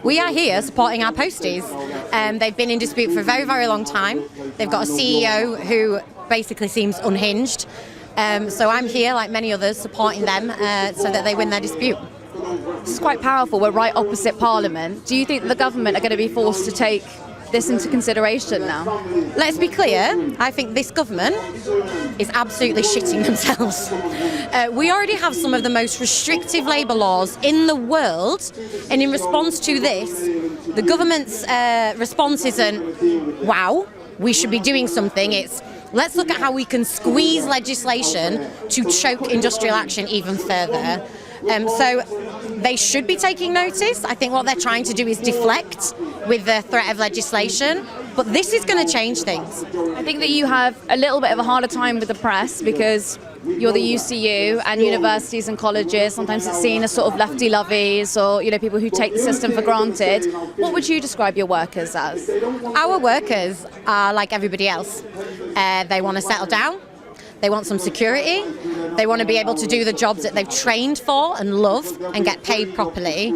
We are here supporting our posties. They've been in dispute for a very, very long time. They've got a CEO who basically seems unhinged. So I'm here, like many others, supporting them so that they win their dispute. This is quite powerful. We're right opposite Parliament. Do you think the government are going to be forced to take this into consideration now? Let's be clear, I think this government is absolutely shitting themselves. We already have some of the most restrictive labour laws in the world, and in response to this, the government's response isn't, wow, we should be doing something. It's, let's look at how we can squeeze legislation to choke industrial action even further. So they should be taking notice. I think what they're trying to do is deflect with the threat of legislation, but this is going to change things. I think that you have a little bit of a harder time with the press because you're the UCU, and universities and colleges, sometimes it's seen as sort of lefty-loveys or, you know, people who take the system for granted. What would you describe your workers as? Our workers are like everybody else. They want to settle down. They want some security. They want to be able to do the jobs that they've trained for and love and get paid properly.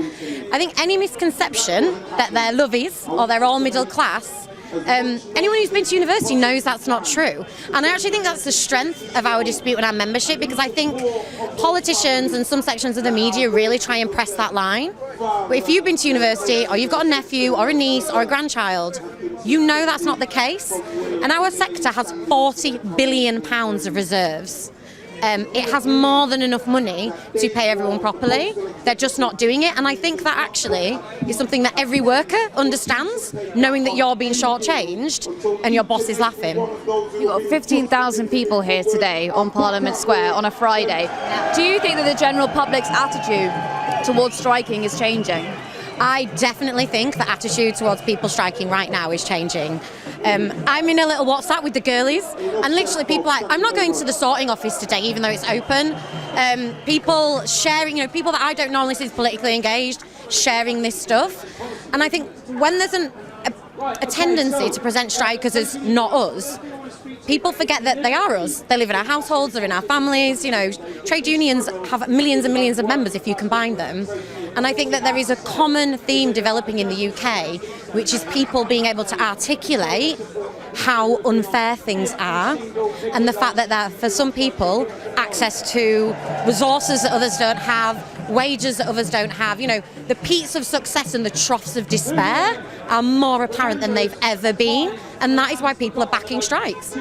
I think any misconception that they're lovies or they're all middle class, anyone who's been to university knows that's not true. And I actually think that's the strength of our dispute and our membership, because I think politicians and some sections of the media really try and press that line. But if you've been to university or you've got a nephew or a niece or a grandchild, you know that's not the case. And our sector has £40 billion of reserves. It has more than enough money to pay everyone properly. They're just not doing it. And I think that actually is something that every worker understands, knowing that you're being shortchanged and your boss is laughing. You've got 15,000 people here today on Parliament Square on a Friday. Do you think that the general public's attitude towards striking is changing? I definitely think the attitude towards people striking right now is changing. I'm in a little WhatsApp with the girlies, and literally people are like, I'm not going to the sorting office today even though it's open. People sharing, people that I don't normally see as politically engaged, sharing this stuff. And I think when there's a tendency to present strikers as not us, people forget that they are us. They live in our households, they're in our families. Trade unions have millions and millions of members if you combine them. And I think that there is a common theme developing in the UK, which is people being able to articulate how unfair things are, and the fact that for some people, access to resources that others don't have, wages that others don't have, the peaks of success and the troughs of despair are more apparent than they've ever been, and that is why people are backing strikes.